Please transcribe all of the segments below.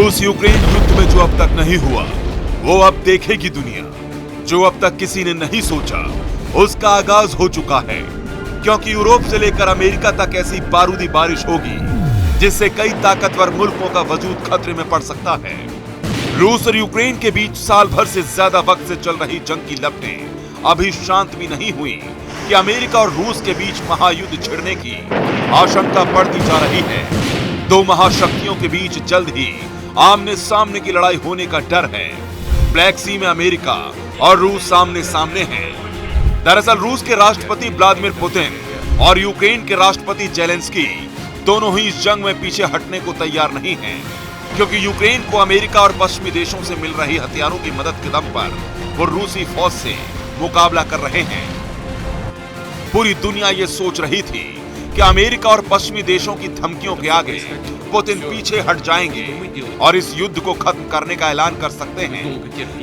रूस यूक्रेन युद्ध में जो अब तक नहीं हुआ वो अब देखेगी दुनिया। जो अब तक किसी ने नहीं सोचा उसका आगाज हो चुका है, क्योंकि यूरोप से लेकर अमेरिका तक ऐसी बारूदी बारिश होगी जिससे कई ताकतवर मुल्कों का वजूद खतरे में पड़ सकता है। रूस और यूक्रेन के बीच साल भर से ज्यादा वक्त से चल रही जंग की लपटें अभी शांत भी नहीं हुई कि अमेरिका और रूस के बीच महायुद्ध छिड़ने की आशंका बढ़ती जा रही है। दो महाशक्तियों के बीच जल्द ही आमने सामने की लड़ाई होने का डर है। ब्लैक सी में अमेरिका और रूस सामने सामने हैं। दरअसल रूस के राष्ट्रपति व्लादिमीर पुतिन और यूक्रेन के राष्ट्रपति जेलेंस्की दोनों ही इस जंग में पीछे हटने को तैयार नहीं हैं, क्योंकि यूक्रेन को अमेरिका और पश्चिमी देशों से मिल रही हथियारों की मदद के दम पर वो रूसी फौज से मुकाबला कर रहे हैं। पूरी दुनिया ये सोच रही थी कि अमेरिका और पश्चिमी देशों की धमकियों के आगे पुतिन पीछे हट जाएंगे और इस युद्ध को खत्म करने का ऐलान कर सकते हैं,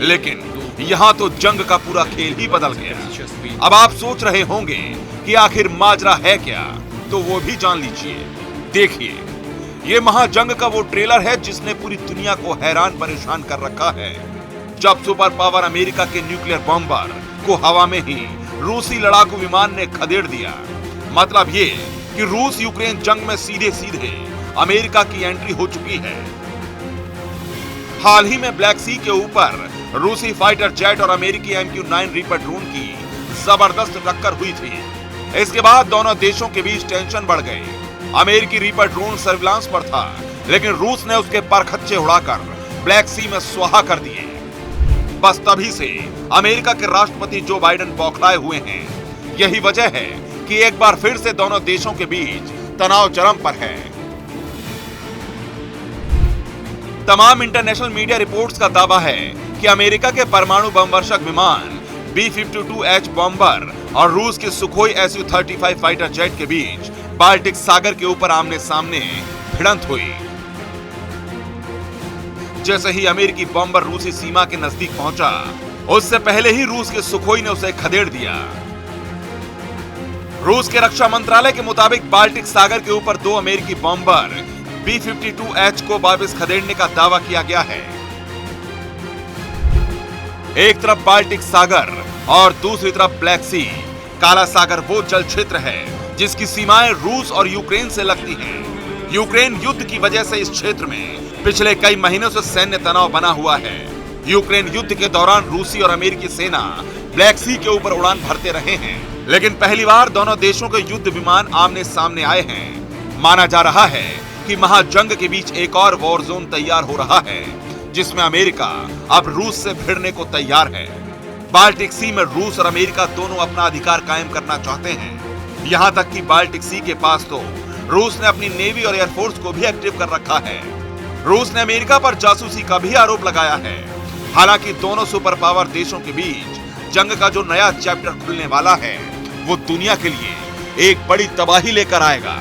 लेकिन यहाँ तो जंग का पूरा खेल ही बदल गया। अब आप सोच रहे होंगे कि आखिर माजरा है क्या, तो वो भी जान लीजिए। देखिए, ये महाजंग का वो ट्रेलर है जिसने पूरी दुनिया को हैरान परेशान कर रखा है। जब सुपर पावर अमेरिका के न्यूक्लियर बॉम्बर को हवा में ही रूसी लड़ाकू विमान ने खदेड़ दिया। मतलब ये कि रूस यूक्रेन जंग में सीधे सीधे अमेरिका की एंट्री हो चुकी है। हाल ही में ब्लैक सी के ऊपर रूसी फाइटर जेट और अमेरिकी MQ-9 रीपर ड्रोन की जबरदस्त टक्कर हुई थी। इसके बाद दोनों देशों के बीच टेंशन बढ़ गई। अमेरिकी रीपर ड्रोन सर्विलांस पर था, लेकिन रूस ने उसके परखच्चे उड़ाकर ब्लैक सी में स्वाहा कर दिए। बस तभी से अमेरिका के राष्ट्रपति जो बाइडेन बौखलाए हुए हैं। यही वजह है कि एक बार फिर से दोनों देशों के बीच तनाव चरम पर है। तमाम इंटरनेशनल मीडिया रिपोर्ट्स का दावा है कि अमेरिका के परमाणु बम वर्षक विमान B-52H बॉम्बर और रूस के सुखोई Su-35 फाइटर जेट के बीच बाल्टिक सागर के ऊपर आमने सामने भिड़ंत हुई। जैसे ही अमेरिकी बॉम्बर रूसी सीमा के नजदीक पहुंचा, उससे पहले ही रूस के सुखोई ने उसे खदेड़ दिया। रूस के रक्षा मंत्रालय के मुताबिक बाल्टिक सागर के ऊपर दो अमेरिकी बॉम्बर B-52H को वापस खदेड़ने का दावा किया गया है। एक तरफ बाल्टिक सागर और दूसरी तरफ ब्लैक सी। काला सागर वो जल क्षेत्र है जिसकी सीमाएं रूस और यूक्रेन से लगती हैं। यूक्रेन युद्ध की वजह से इस क्षेत्र में पिछले कई महीनों से सैन्य तनाव बना हुआ है। यूक्रेन युद्ध के दौरान रूसी और अमेरिकी सेना ब्लैक सी के ऊपर उड़ान भरते रहे हैं, लेकिन पहली बार दोनों देशों के युद्ध विमान आमने सामने आए हैं। माना जा रहा है कि महाजंग के बीच एक और वॉर जोन तैयार हो रहा है, जिसमें अमेरिका अब रूस से भिड़ने को तैयार है। बाल्टिक सी में रूस और अमेरिका दोनों अपना अधिकार कायम करना चाहते हैं। यहाँ तक कि बाल्टिक सी के पास तो रूस ने अपनी नेवी और एयरफोर्स को भी एक्टिव कर रखा है। रूस ने अमेरिका पर जासूसी का भी आरोप लगाया है। हालांकि दोनों सुपर पावर देशों के बीच जंग का जो नया चैप्टर खुलने वाला है वो दुनिया के लिए एक बड़ी तबाही लेकर आएगा।